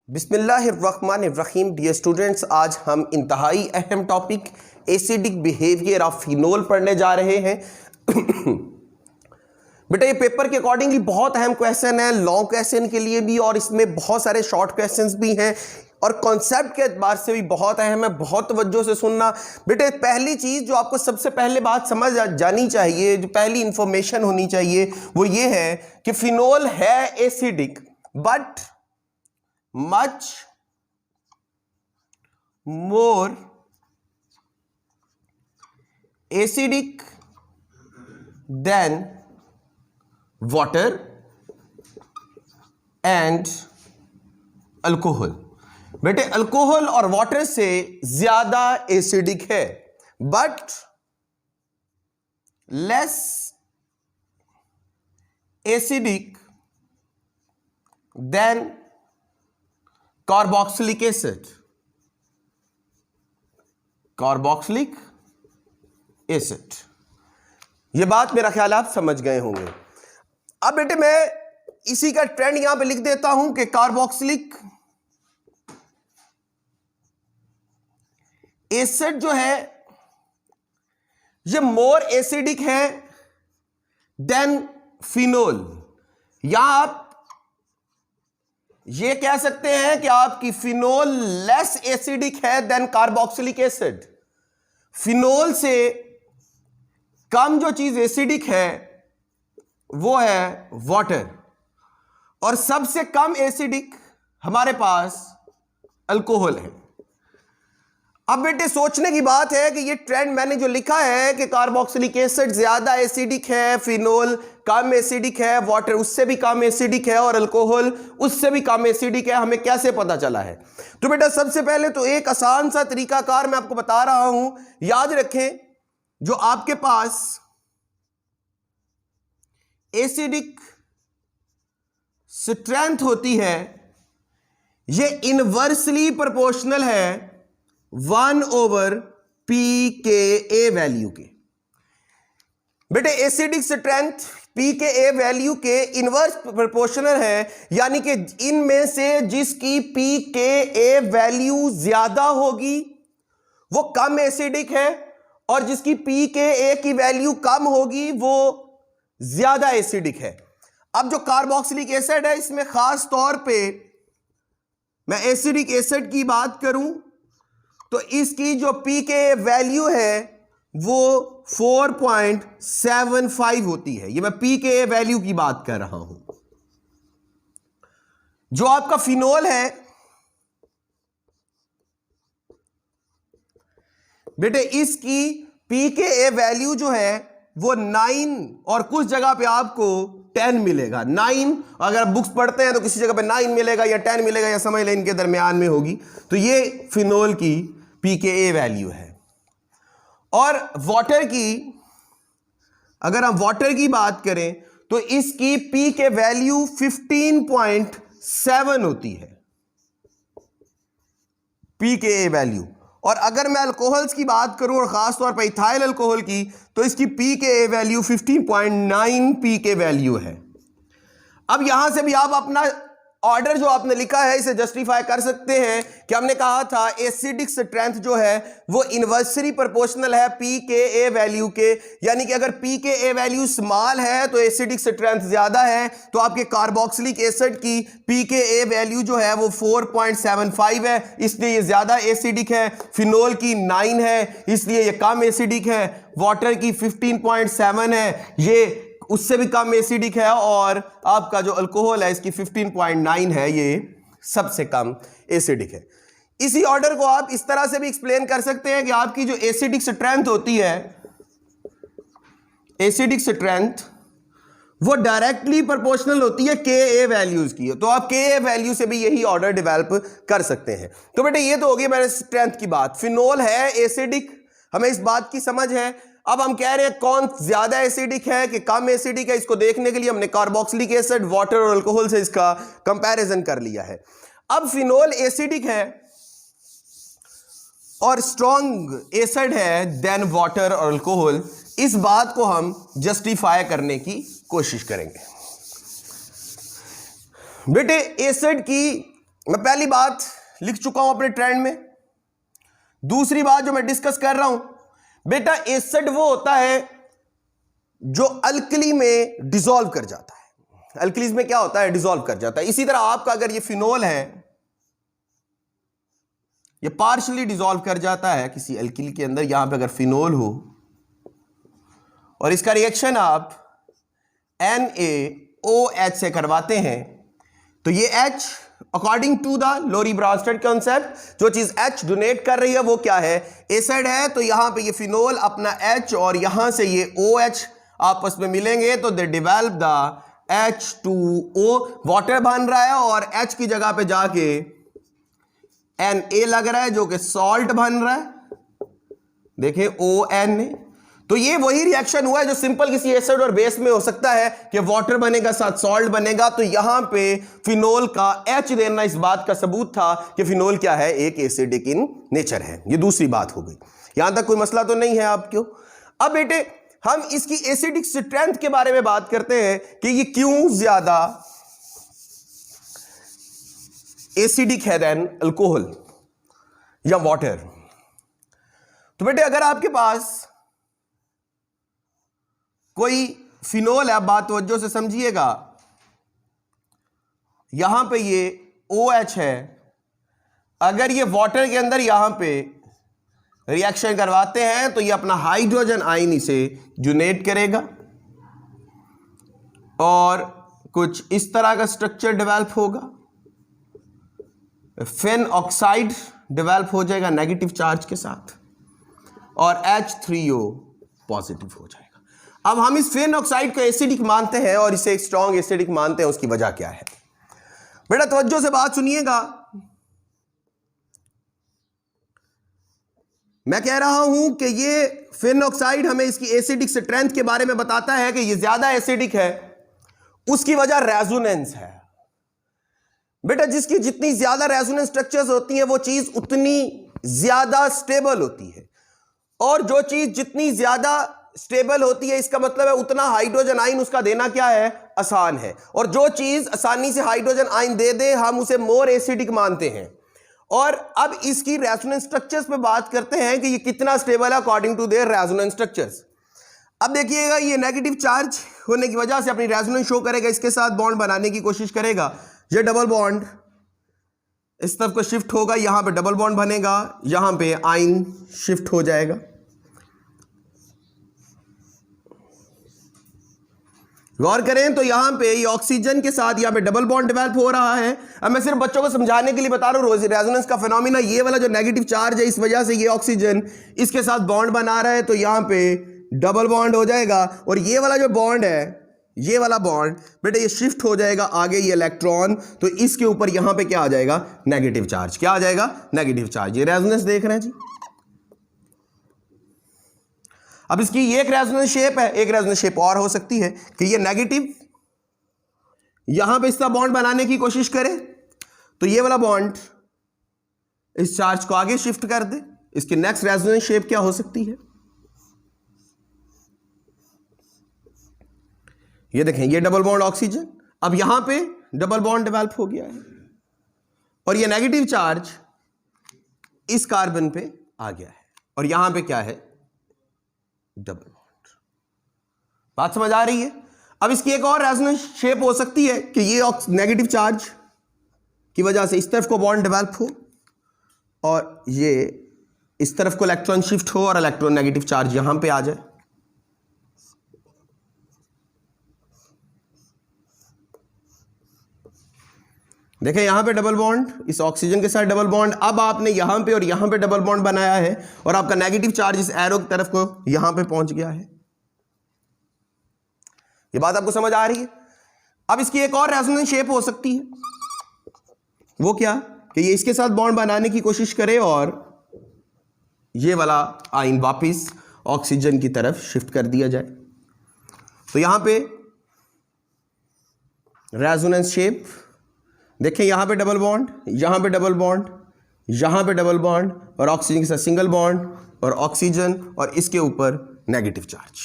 बिस्मिल्लाहिर्रहमानिर्रहीम। Dear students, आज हम इंतहाई अहम topic acidic behaviour of phenol पढ़ने जा रहे हैं। बेटा, ये पेपर के अकॉर्डिंगली बहुत अहम क्वेश्चन है, लॉन्ग क्वेश्चन के लिए भी, और इसमें बहुत सारे शॉर्ट क्वेश्चंस भी हैं और कॉन्सेप्ट के एतबार से भी बहुत अहम है। बहुत तवज्जो से सुनना। बेटे, पहली चीज जो आपको सबसे पहले बात समझ जानी चाहिए, जो पहली इंफॉर्मेशन होनी चाहिए, वो ये है कि फिनोल है acidic but much more acidic than water and alcohol। बेटे, अल्कोहल और वाटर से ज्यादा एसिडिक है but less acidic then carboxylic acid. Carboxylic acid, यह बात मेरा ख्याल आप समझ गए होंगे। अब बेटे, मैं इसी का ट्रेंड यहां पे लिख देता हूं कि कार्बोक्सिलिक एसिड जो है ये मोर एसिडिक है देन फिनोल। यहां आप ये कह सकते हैं कि आपकी फिनोल लेस एसिडिक है देन कार्बोक्सिलिक एसिड। फिनोल से कम जो चीज एसिडिक है वो है वाटर, और सबसे कम एसिडिक हमारे पास अल्कोहल है। अब बेटे, सोचने की बात है कि ये ट्रेंड मैंने जो लिखा है कि कार्बोक्सिलिक एसिड ज्यादा एसिडिक है, फिनोल कम एसिडिक है, वाटर उससे भी कम एसिडिक है और अल्कोहल उससे भी कम एसिडिक है, हमें कैसे पता चला है? तो बेटा, सबसे पहले तो एक आसान सा तरीकाकार मैं आपको बता रहा हूं। याद रखें, जो आपके पास एसिडिक स्ट्रेंथ होती है ये इनवर्सली प्रोपोर्शनल है 1/pKa वैल्यू के। बेटे, एसिडिक स्ट्रेंथ pKa वैल्यू के इनवर्स प्रोपोर्शनल है, यानी कि इनमें से जिसकी pKa वैल्यू ज्यादा होगी वो कम एसिडिक है, और जिसकी pKa की वैल्यू कम होगी वो ज्यादा एसिडिक है। अब जो कार्बोक्सिलिक एसिड है, इसमें खास तौर पे मैं एसिडिक एसिड की बात करूं तो इसकी जो pKa वैल्यू है वो 4.75 होती है। ये मैं pKa वैल्यू की बात कर रहा हूं। जो आपका फिनोल है बेटे, इसकी pKa वैल्यू जो है वो 9 और कुछ जगह पे आपको 10 मिलेगा। 9 अगर आप बुक्स पढ़ते हैं तो किसी जगह पे 9 मिलेगा या 10 मिलेगा, या समझ लें इनके दरमियान में होगी। तो ये फिनोल की pKa वैल्यू है। और वाटर की, अगर हम वाटर की बात करें तो इसकी pK वैल्यू 15.7 होती है pKa वैल्यू। और अगर मैं अल्कोहल्स की बात करूं और खास तौर पर इथाइल अल्कोहल की, तो इसकी pKa वैल्यू 15.9 pK वैल्यू है। अब यहां से भी आप अपना ऑर्डर जो आपने लिखा है इसे जस्टिफाई कर सकते हैं कि हमने कहा था एसिडिक स्ट्रेंथ जो है वो इनवर्सली प्रोपोर्शनल है pKa वैल्यू के, यानी कि अगर pKa वैल्यू स्मॉल है तो एसिडिक स्ट्रेंथ ज्यादा है। तो आपके कार्बोक्सिलिक एसिड की pKa वैल्यू जो है वो 4.75 है, इसलिए ये ज्यादा एसिडिक है। फिनोल की 9 है, इसलिए ये कम एसिडिक है। वाटर की 15.7 है, ये उससे भी कम एसिडिक है। और आपका जो अल्कोहल है इसकी 15.9 है, ये सबसे कम एसिडिक है। इसी ऑर्डर को आप इस तरह से भी एक्सप्लेन कर सकते हैं कि आपकी जो एसिडिक स्ट्रेंथ होती है, एसिडिक स्ट्रेंथ वो डायरेक्टली प्रोपोर्शनल होती है Ka वैल्यूज की। तो आप Ka वैल्यू से भी यही ऑर्डर डेवलप कर सकते हैं। तो बेटे, ये तो होगी मेरे स्ट्रेंथ की बात। फिनोल है एसिडिक, हमें इस बात की समझ है। अब हम कह रहे हैं कौन ज्यादा एसिडिक है कि कम एसिडिक है, इसको देखने के लिए हमने कार्बोक्सिलिक एसिड, वाटर और अल्कोहल से इसका कंपैरिजन कर लिया है। अब फिनोल एसिडिक है और स्ट्रॉन्ग एसिड है देन वाटर और अल्कोहल, इस बात को हम जस्टिफाई करने की कोशिश करेंगे। बेटे एसिड की मैं पहली बात लिख चुका हूं अपने ट्रेंड में। दूसरी बात जो मैं डिस्कस कर रहा हूं, बेटा एसिड वो होता है जो अल्कली में डिसॉल्व कर जाता है। अल्कलीज में क्या होता है? डिसॉल्व कर जाता है। इसी तरह आपका अगर ये फिनोल है, ये पार्शियली डिसॉल्व कर जाता है किसी अल्किल के अंदर। यहां पे अगर फिनोल हो और इसका रिएक्शन आप NaOH से करवाते हैं, तो ये H according to the Lowry Bronsted concept, जो चीज H डोनेट कर रही है वो क्या है? एसिड है। तो यहां पे ये फिनोल अपना H और यहां से ये OH आपस में मिलेंगे तो दे डिवेल्प द H2O, वाटर बन रहा है और H की जगह पे जाके Na लग रहा है जो कि सॉल्ट बन रहा है। देखें ONA। तो ये वही रिएक्शन हुआ है जो सिंपल किसी एसिड और बेस में हो सकता है कि वाटर बनेगा साथ सॉल्ट बनेगा। तो यहां पे फिनोल का H देना इस बात का सबूत था कि फिनोल क्या है? एक एसिडिक इन नेचर है। ये दूसरी बात हो गई। यहां तक कोई मसला तो नहीं है आपको? अब बेटे हम इसकी एसिडिक स्ट्रेंथ के बारे में बात करते हैं कि ये क्यों ज्यादा एसिडिक है देन अल्कोहल या वाटर। तो बेटे अगर आपके पास कोई फिनोल है, बात तवज्जो से समझिएगा, यहां पे ये OH है, अगर ये वाटर के अंदर यहां पे रिएक्शन करवाते हैं तो ये अपना हाइड्रोजन आयन इसे डोनेट करेगा और कुछ इस तरह का स्ट्रक्चर डेवलप होगा। फेन ऑक्साइड डेवलप हो जाएगा नेगेटिव चार्ज के साथ और H3O पॉजिटिव हो जाएगा। अब हम इस फेन ऑक्साइड को एसिडिक मानते हैं और इसे एक स्ट्रॉन्ग एसिडिक मानते हैं। उसकी वजह क्या है? बेटा तवज्जो से बात सुनिएगा। मैं कह रहा हूं कि ये फेन ऑक्साइड हमें इसकी एसिडिक स्ट्रेंथ के बारे में बताता है कि ये ज्यादा एसिडिक है। उसकी वजह रेजोनेंस है। बेटा जिसकी जितनी ज्यादा रेजोनेंस स्ट्रक्चर्स होती हैं वो चीज उतनी ज्यादा स्टेबल होती है, और जो चीज जितनी ज्यादा स्टेबल होती है इसका मतलब है उतना हाइड्रोजन आयन उसका देना क्या है? आसान है। और जो चीज आसानी से हाइड्रोजन आयन दे दे हम उसे मोर एसिडिक मानते हैं। और अब इसकी रेजोनेंस स्ट्रक्चर्स पे बात करते हैं कि ये कितना स्टेबल है according to their resonance structures. अब देखिएगा ये नेगेटिव चार्ज होने की वजह से अपनी रेजोनेंस शो करेगा, इसके साथ बॉन्ड बनाने की कोशिश करेगा। ये डबल बॉन्ड इस तरफ को शिफ्ट होगा, यहां पे डबल बॉन्ड बनेगा, यहां पे आयन शिफ्ट हो जाएगा। गौर करें तो यहां पे ये ऑक्सीजन के साथ यहां पे डबल बॉन्ड डेवलप हो रहा है। अब मैं सिर्फ बच्चों को समझाने के लिए बता रहा हूं रेजोनेंस का फिनोमिना। ये वाला जो नेगेटिव चार्ज है इस वजह से ये ऑक्सीजन इसके साथ बॉन्ड बना रहा है तो यहां पे डबल बॉन्ड हो जाएगा, और ये वाला जो बॉन्ड है ये वाला बॉन्ड बेटा ये शिफ्ट हो जाएगा आगे ये इलेक्ट्रॉन, तो इसके ऊपर यहां पे क्या आ जाएगा? Negative charge. क्या आ जाएगा? Negative charge. ये रेजोनेंस देख रहे हैं जी। अब इसकी ये एक रेजोनेंस शेप है, एक रेजोनेंस शेप और हो सकती है कि ये नेगेटिव यहां पे इसका बॉन्ड बनाने की कोशिश करे तो ये वाला बॉन्ड इस चार्ज को आगे शिफ्ट कर दे। इसकी नेक्स्ट रेजोनेंस शेप क्या हो सकती है? ये देखें, ये डबल बॉन्ड ऑक्सीजन, अब यहां पे डबल बॉन्ड डेवलप हो गया है और ये नेगेटिव चार्ज इस कार्बन पे आ गया है और यहां पे क्या है? Double bond. बात समझ आ रही है? अब इसकी एक और रेजोनेंस शेप हो सकती है कि ये नेगेटिव चार्ज की वजह से इस तरफ को बॉन्ड डेवलप हो और ये इस तरफ को इलेक्ट्रॉन शिफ्ट हो और इलेक्ट्रॉन नेगेटिव चार्ज यहां पे आ जाए। देखें यहां पे डबल बॉन्ड, इस ऑक्सीजन के साथ डबल बॉन्ड। अब आपने यहां पे और यहां पे डबल बॉन्ड बनाया है और आपका नेगेटिव चार्ज इस एरो की तरफ को यहां पे पहुंच गया है। ये बात आपको समझ आ रही है? अब इसकी एक और रेजोनेंस शेप हो सकती है, वो क्या? कि ये इसके साथ बॉन्ड बनाने की कोशिश करे और ये वाला आयन वापिस ऑक्सीजन की तरफ शिफ्ट कर दिया जाए। तो यहां पे रेजोनेंस शेप देखें, यहां पे डबल बॉन्ड, यहां पे डबल बॉन्ड, यहां पे डबल बॉन्ड और ऑक्सीजन के साथ सिंगल बॉन्ड और ऑक्सीजन और इसके ऊपर नेगेटिव चार्ज।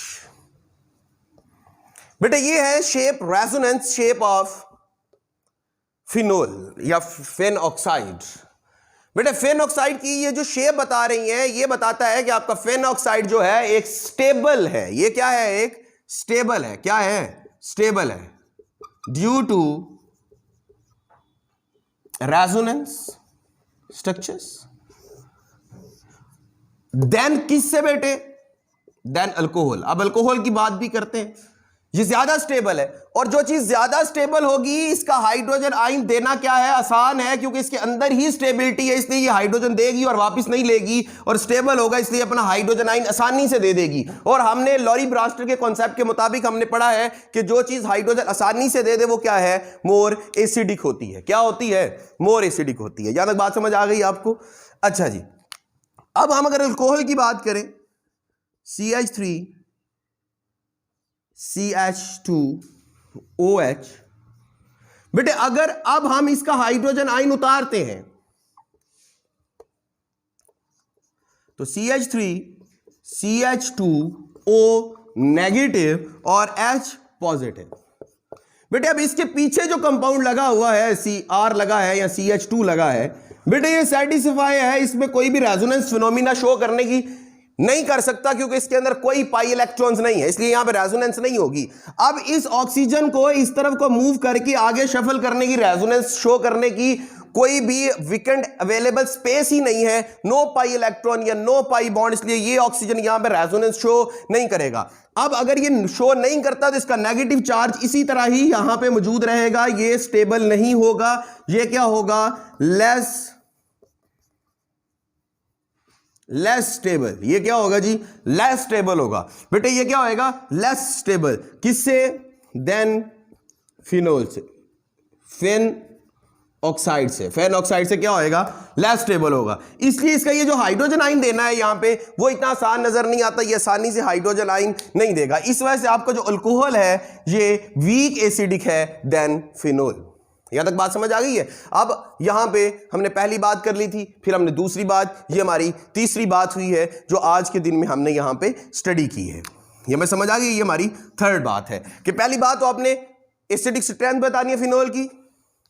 बेटा ये है shape, resonance shape of phenol या फेन ऑक्साइड। बेटे फेन ऑक्साइड की ये जो शेप बता रही है ये बताता है कि आपका फेन ऑक्साइड जो है एक स्टेबल है। ये क्या है? एक स्टेबल है। क्या है? स्टेबल है due to resonance structures. Then किससे बेटे? Then alcohol. अब अल्कोहल की बात भी करते हैं। ये ज्यादा स्टेबल है और जो चीज ज्यादा स्टेबल होगी इसका हाइड्रोजन आयन देना क्या है? आसान है, क्योंकि इसके अंदर ही स्टेबिलिटी है, इसलिए ये हाइड्रोजन देगी और वापस नहीं लेगी, और स्टेबल होगा इसलिए अपना हाइड्रोजन आयन आसानी से दे देगी। और हमने लॉरी ब्रास्टर के कॉन्सेप्ट के मुताबिक हमने पढ़ा है कि जो चीज हाइड्रोजन आसानी से दे दे वो क्या है? मोर एसिडिक होती है। क्या होती है? मोर एसिडिक होती है। यहां तक बात समझ आ गई आपको? अच्छा जी, अब हम अगर अल्कोहल की बात करें, CH3 CH2OH, बेटे अगर अब हम इसका हाइड्रोजन आयन उतारते हैं तो CH3 CH2O नेगेटिव और H पॉजिटिव। बेटे अब इसके पीछे जो कंपाउंड लगा हुआ है, Cr लगा है या CH2 लगा है, बेटे ये सैटिस्फाई है, इसमें कोई भी रेजोनेंस फिनोमिना शो करने की नहीं कर सकता, क्योंकि इसके अंदर कोई पाई इलेक्ट्रॉन्स नहीं है, इसलिए यहां पे रेजोनेंस नहीं होगी। अब इस ऑक्सीजन को इस तरफ को मूव करके आगे शफल करने की, रेजोनेंस शो करने की कोई भी वीकेंड अवेलेबल स्पेस ही नहीं है, नो पाई इलेक्ट्रॉन या नो पाई बॉन्ड, इसलिए ये ऑक्सीजन यहां पे रेजोनेंस शो नहीं करेगा। अब अगर ये शो नहीं करता तो इसका नेगेटिव चार्ज इसी तरह ही यहां पे मौजूद रहेगा, ये स्टेबल नहीं होगा, ये क्या होगा? Less stable. ये क्या होगा जी? लेस स्टेबल होगा। बेटे ये क्या होएगा? Less stable. किससे? देन फिनोल से, फेन ऑक्साइड से। फेन ऑक्साइड से क्या होएगा? लेस स्टेबल होगा। इसलिए इसका ये जो हाइड्रोजन आयन देना है यहां पे वो इतना आसान नजर नहीं आता, ये आसानी से हाइड्रोजन आयन नहीं देगा। इस वजह से आपका जो अल्कोहल है ये वीक एसिडिक है देन फिनोल। यहां तक बात समझ आ गई है? अब यहां पे हमने पहली बात कर ली थी, फिर हमने दूसरी बात, ये हमारी तीसरी बात हुई है जो आज के दिन में हमने यहां पे स्टडी की है। ये हमें समझ आ गई, ये हमारी थर्ड बात है कि पहली बात तो आपने एसिडिक स्ट्रेंथ बतानी है फिनोल की,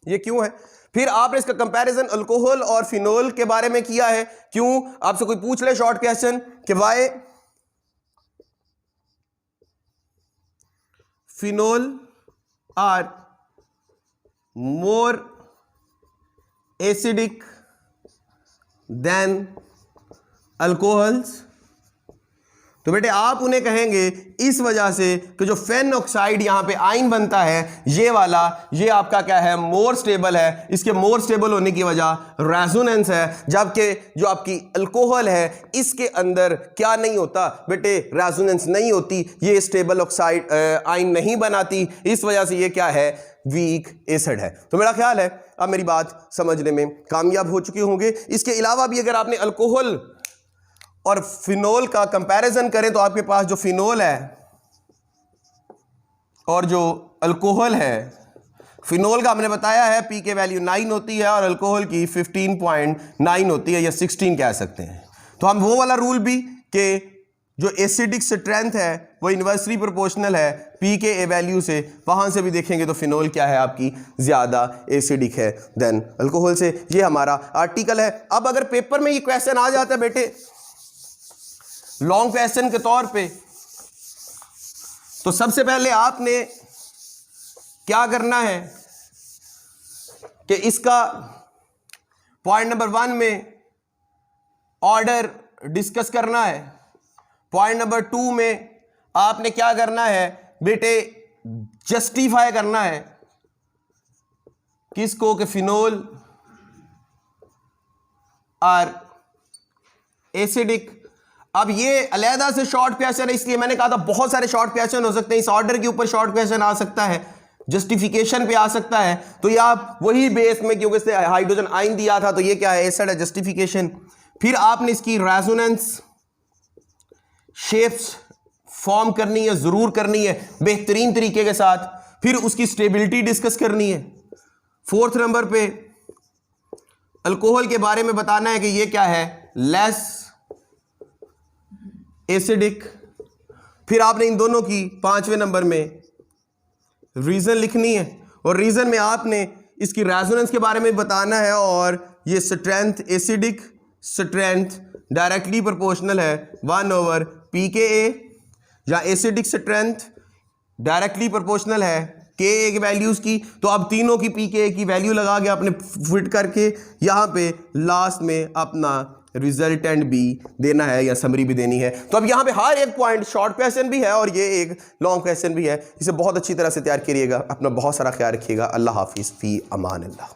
ये क्यों है। फिर आपने इसका कंपैरिजन अल्कोहल और फिनोल के बारे में किया है। क्यों? आपसे कोई पूछ ले शॉर्ट क्वेश्चन कि why phenol are more acidic than alcohols, तो बेटे आप उन्हें कहेंगे इस वजह से कि जो फेन ऑक्साइड यहां पे आयन बनता है ये वाला, ये आपका क्या है? मोर स्टेबल है। इसके मोर स्टेबल होने की वजह रेजोनेंस है, जबकि जो आपकी अल्कोहल है इसके अंदर क्या नहीं होता बेटे? रेजोनेंस नहीं होती, ये स्टेबल ऑक्साइड आयन नहीं बनाती, इस वजह से ये क्या है? वीक एसिड है। तो मेरा ख्याल है अब मेरी बात समझने में कामयाब हो चुके होंगे। इसके अलावा भी अगर आपने अल्कोहल और फिनोल का कंपैरिजन करें तो आपके पास जो फिनोल है और जो अल्कोहल है, फिनोल का हमने बताया है पी के वैल्यू 9 होती है और अल्कोहल की 15.9 होती है या 16 कह सकते हैं। तो हम वो वाला रूल भी कि जो एसिडिक स्ट्रेंथ है वो इन्वर्सली प्रोपोर्शनल है पी के ए वैल्यू से, वहां से भी देखेंगे तो फिनोल क्या है आपकी? ज्यादा एसिडिक है देन अल्कोहल से। ये हमारा आर्टिकल है। अब अगर पेपर में ये क्वेश्चन आ जाता है बेटे लॉन्ग क्वेश्चन के तौर पे, तो सबसे पहले आपने क्या करना है कि इसका पॉइंट नंबर 1 में ऑर्डर डिस्कस करना है। पॉइंट नंबर 2 में आपने क्या करना है बेटे? जस्टिफाई करना है किसको? कि फिनोल और एसिडिक। अब ये अलहदा से शॉर्ट क्वेश्चन है, इसलिए मैंने कहा था बहुत सारे शॉर्ट क्वेश्चन हो सकते हैं, इस ऑर्डर के ऊपर शॉर्ट क्वेश्चन आ सकता है, जस्टिफिकेशन पे आ सकता है। तो ये आप वही बेस में, क्योंकि इसने हाइड्रोजन आयन दिया था तो ये क्या है? एसिड है, जस्टिफिकेशन। फिर आपने इसकी रेजोनेंस शेप्स फॉर्म करनी है, जरूर करनी है बेहतरीन तरीके के साथ। फिर उसकी स्टेबिलिटी डिस्कस करनी है। 4th नंबर पे अल्कोहल के बारे में बताना है कि ये क्या है? Less acidic. फिर आपने इन दोनों की 5वें नंबर में रीजन लिखनी है और रीजन में आपने इसकी रेजोनेंस के बारे में बताना है, और ये strength acidic strength directly proportional है 1/pKa, या एसिडिक स्ट्रेंथ डायरेक्टली प्रोपोर्शनल है Ka की वैल्यूज़ की। तो अब तीनों की pKa की वैल्यू लगा के आपने फिट करके यहाँ पे लास्ट में अपना रिजल्टेंट भी देना है या समरी भी देनी है। तो अब यहाँ पे हर एक पॉइंट शॉर्ट क्वेश्चन भी है और ये एक लॉन्ग क्वेश्चन भी है। इसे बहुत अच्छी तरह से तैयार करिएगा। अपना बहुत सारा ख्याल रखिएगा। अल्लाह हाफिज़, फी अमान अल्लाह।